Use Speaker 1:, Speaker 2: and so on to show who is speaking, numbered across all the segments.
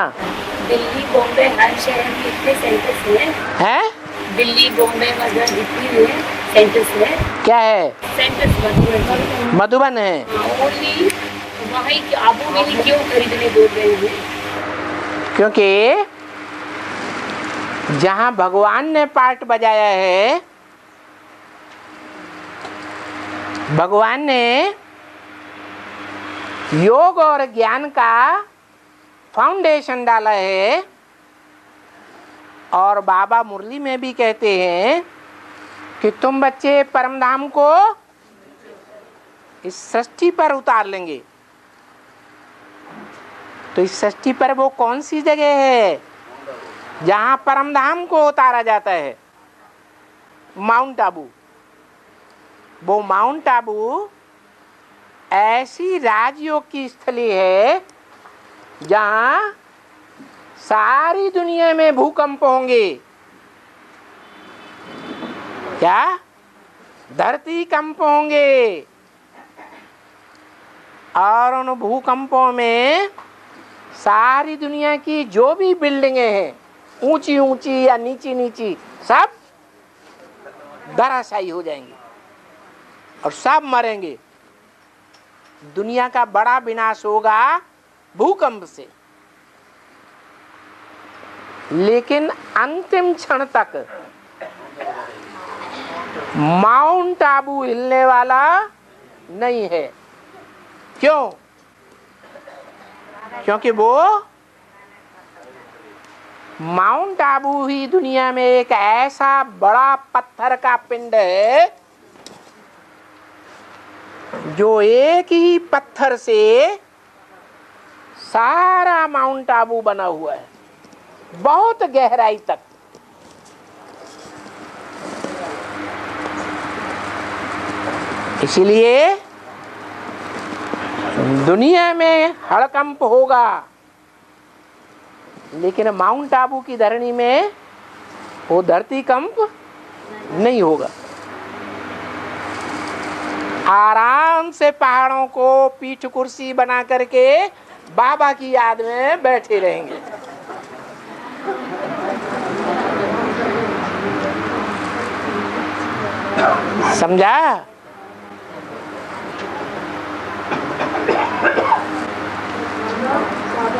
Speaker 1: हाँ,
Speaker 2: दिल्ली बॉम्बे हर शहर में इतने सेंटर्स हैं। दिल्ली बॉम्बे मधुबन जितनी भी है सेंटर्स है।
Speaker 1: क्या है?
Speaker 2: सेंटर्स मधुबन।
Speaker 1: मधुबन है।
Speaker 2: ओनली वहीं की आबू में ही क्यों खरीदने बोल रहे हैं?
Speaker 1: क्योंकि जहां भगवान ने पार्ट बजाया है, भगवान ने योग और ज्ञान का फाउंडेशन डाला है। और बाबा मुरली में भी कहते हैं कि तुम बच्चे परम धाम को इस सृष्टि पर उतार लेंगे। तो इस सृष्टि पर वो कौन सी जगह है जहां परम धाम को उतारा जाता है? माउंट आबू। वो माउंट आबू ऐसी राजयोग की स्थली है जहां सारी दुनिया में भूकंप होंगे। क्या? धरती कंप होंगे। और उन भूकंपों में सारी दुनिया की जो भी बिल्डिंगें हैं, ऊंची ऊंची या नीची नीची, सब धराशायी हो जाएंगी और सब मरेंगे। दुनिया का बड़ा विनाश होगा भूकंप से। लेकिन अंतिम क्षण तक माउंट आबू हिलने वाला नहीं है। क्यों? क्योंकि वो माउंट आबू ही दुनिया में एक ऐसा बड़ा पत्थर का पिंड है जो एक ही पत्थर से सारा माउंट आबू बना हुआ है, बहुत गहराई तक। इसलिए दुनिया में हड़कंप होगा, लेकिन माउंट आबू की धरणी में वो धरती कंप नहीं होगा। आराम से पहाड़ों को पीठ कुर्सी बना करके बाबा की याद में बैठे रहेंगे। समझा?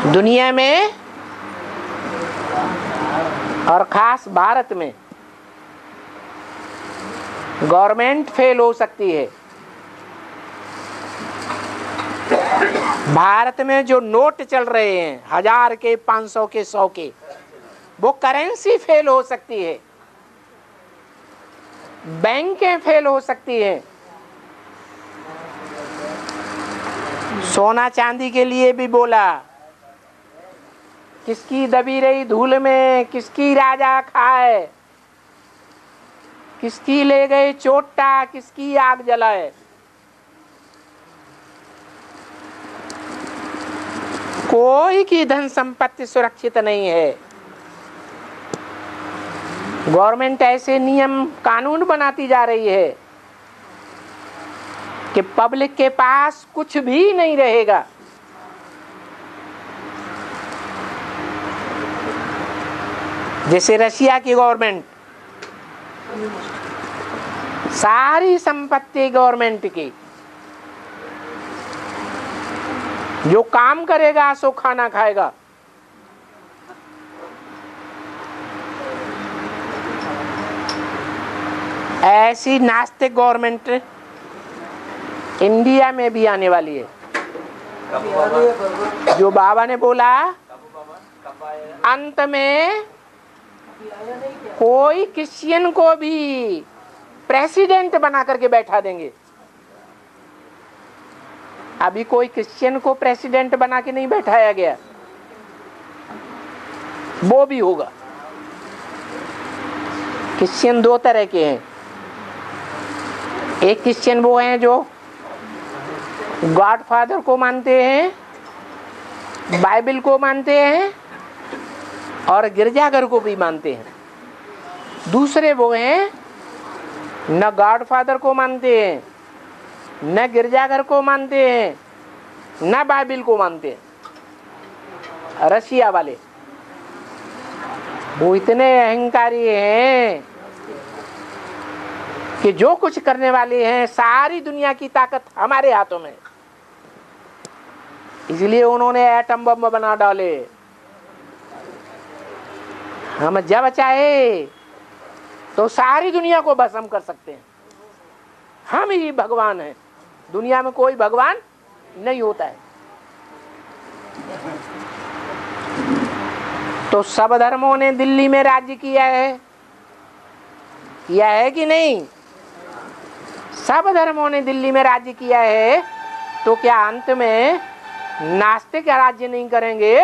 Speaker 1: दुनिया में और खास भारत में गवर्नमेंट फेल हो सकती है। भारत में जो नोट चल रहे हैं 1000 के, 500 के, 100 के, वो करेंसी फेल हो सकती है। बैंकें फेल हो सकती हैं। सोना चांदी के लिए भी बोला, किसकी दबी रही धूल में किसकी राजा खाए, किसकी ले गए चोटा किसकी आग जलाए। कोई की धन संपत्ति सुरक्षित नहीं है। गवर्नमेंट ऐसे नियम कानून बनाती जा रही है कि पब्लिक के पास कुछ भी नहीं रहेगा। जैसे रशिया की गवर्नमेंट, सारी संपत्ति गवर्नमेंट की, जो काम करेगा सो खाना खाएगा। ऐसी नास्तिक गवर्नमेंट इंडिया में भी आने वाली है। जो बाबा ने बोला अंत में कोई क्रिश्चियन को भी प्रेसिडेंट बना करके बैठा देंगे। अभी कोई क्रिश्चियन को प्रेसिडेंट बना के नहीं बैठाया गया, वो भी होगा। क्रिश्चियन दो तरह के हैं। एक क्रिश्चियन वो हैं जो गॉड फादर को मानते हैं, बाइबल को मानते हैं और गिरजाघर को भी मानते हैं। दूसरे वो हैं न गॉड फादर को मानते हैं, न गिरजाघर को मानते हैं, न बाइबल को मानते हैं। रशिया वाले, वो इतने अहंकारी हैं कि जो कुछ करने वाले हैं, सारी दुनिया की ताकत हमारे हाथों में। इसलिए उन्होंने एटम बम बना डाले। हम जब चाहे तो सारी दुनिया को भस्म कर सकते हैं। हम ही भगवान हैं, दुनिया में कोई भगवान नहीं होता है। तो सब धर्मों ने दिल्ली में राज्य किया है कि नहीं? सब धर्मों ने दिल्ली में राज्य किया है, तो क्या अंत में नास्तिक राज्य नहीं करेंगे?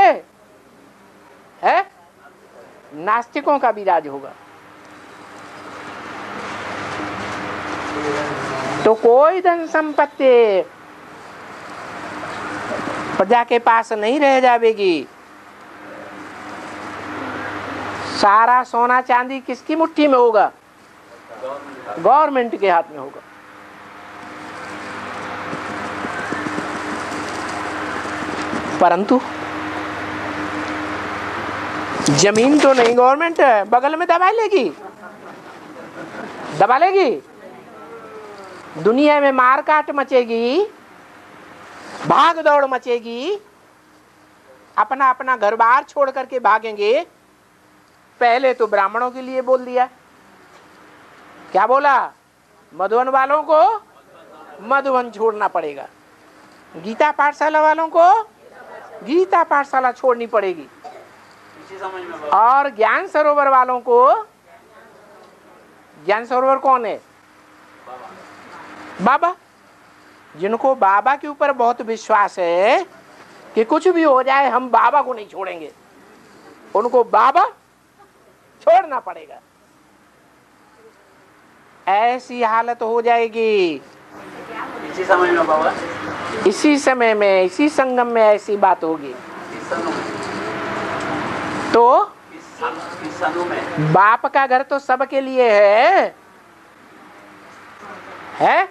Speaker 1: है? नास्तिकों का भी राज होगा। तो कोई धन संपत्ति प्रजा के पास नहीं रह जाएगी। सारा सोना चांदी किसकी मुट्ठी में होगा? गवर्नमेंट के हाथ में होगा। परंतु जमीन तो नहीं गवर्नमेंट है, बगल में दबा लेगी, दबा लेगी। दुनिया में मारकाट मचेगी, भाग दौड़ मचेगी, अपना अपना घर बार छोड़ करके भागेंगे। पहले तो ब्राह्मणों के लिए बोल दिया, क्या बोला? मधुबन वालों को मधुबन छोड़ना पड़ेगा, गीता पाठशाला वालों को गीता पाठशाला छोड़नी पड़ेगी, और ज्ञान सरोवर वालों को, ज्ञान सरोवर कौन है? बाबा। जिनको बाबा के ऊपर बहुत विश्वास है कि कुछ भी हो जाए हम बाबा को नहीं छोड़ेंगे, उनको बाबा छोड़ना पड़ेगा। ऐसी हालत हो जाएगी
Speaker 3: इसी समय में बाबा,
Speaker 1: इसी समय में, इसी संगम में ऐसी बात होगी। तो
Speaker 3: इस सनु में
Speaker 1: बाप का घर तो सबके लिए है?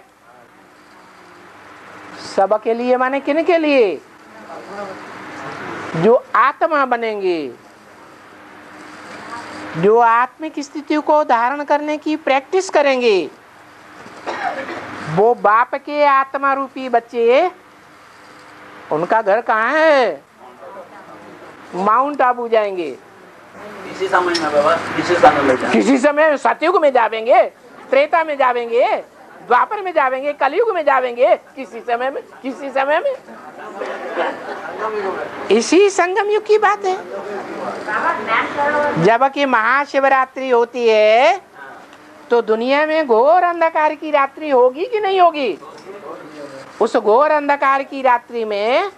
Speaker 1: सबके लिए माने किन के लिए? जो आत्मा बनेंगे, जो आत्मिक स्थिति को धारण करने की प्रैक्टिस करेंगे, वो बाप के आत्मा रूपी बच्चे, उनका घर कहाँ है? माउंट आबू जाएंगे।
Speaker 3: इसी समय में बाबा, इसी समय में,
Speaker 1: किसी समय सतयुग में जावेंगे, त्रेता में जावेंगे, द्वापर में जावेंगे, कलयुग में जावेंगे, किसी समय में, किसी समय में। इसी संगम युग की बात है। जबकि महाशिवरात्रि होती है तो दुनिया में घोर अंधकार की रात्रि होगी कि नहीं होगी? उस घोर अंधकार की रात्रि में,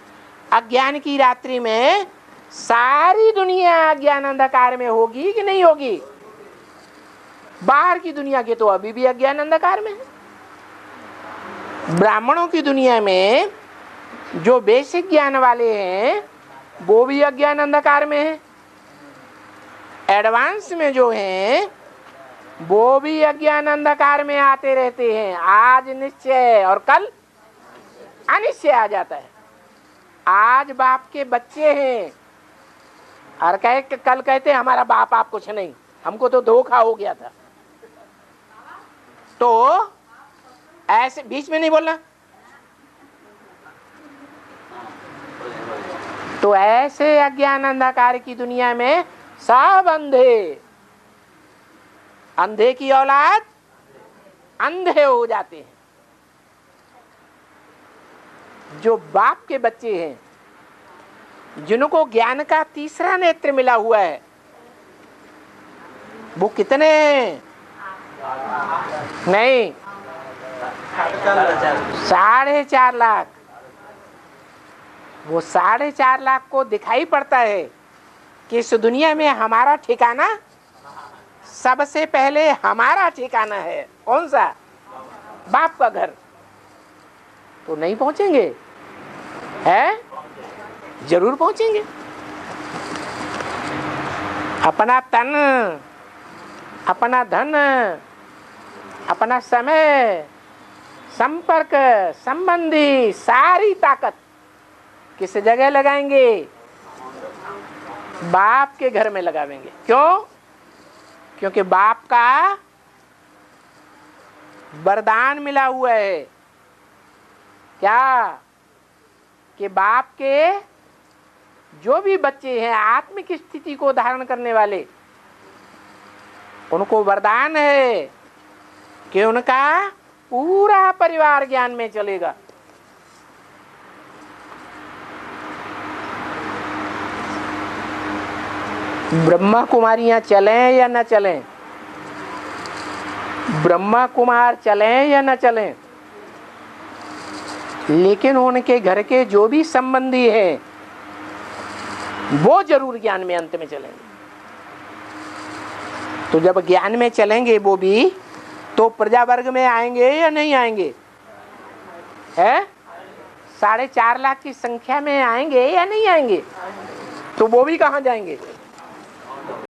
Speaker 1: अज्ञान की रात्रि में, सारी दुनिया अज्ञान अंधकार में होगी कि नहीं होगी? बाहर की दुनिया के तो अभी भी अज्ञान अंधकार में है। ब्राह्मणों की दुनिया में जो बेसिक ज्ञान वाले हैं वो भी अज्ञान अंधकार में है। एडवांस में जो हैं वो भी अज्ञान अंधकार में आते रहते हैं। आज निश्चय और कल अनिश्चय आ जाता है। आज बाप के बच्चे हैं और कल कहते हैं हमारा बाप आप कुछ नहीं, हमको तो धोखा हो गया था। तो ऐसे बीच में नहीं बोलना। तो ऐसे अज्ञान अंधकार की दुनिया में सब अंधे, अंधे की औलाद अंधे हो जाते हैं। जो बाप के बच्चे हैं, जिनको ज्ञान का तीसरा नेत्र मिला हुआ है, वो कितने? नहीं, 4.5 लाख। वो 4.5 लाख को दिखाई पड़ता है कि इस दुनिया में हमारा ठिकाना सबसे पहले हमारा ठिकाना है। कौन सा? बाप का घर। तो नहीं पहुंचेंगे? है? जरूर पहुंचेंगे। अपना तन, अपना धन, अपना समय, संपर्क, संबंधी, सारी ताकत किस जगह लगाएंगे? बाप के घर में लगावेंगे। क्यों? क्योंकि बाप का वरदान मिला हुआ है। क्या? कि बाप के जो भी बच्चे हैं आत्मिक स्थिति को धारण करने वाले, उनको वरदान है कि उनका पूरा परिवार ज्ञान में चलेगा। ब्रह्मा कुमारियां चलें या न चलें, ब्रह्मा कुमार चलें या न चलें, लेकिन उनके घर के जो भी संबंधी हैं वो जरूर ज्ञान में अंत में चलेंगे। तो जब ज्ञान में चलेंगे वो भी, तो प्रजा वर्ग में आएंगे या नहीं आएंगे? है 4.5 लाख की संख्या में आएंगे या नहीं आएंगे? तो वो भी कहाँ जाएंगे?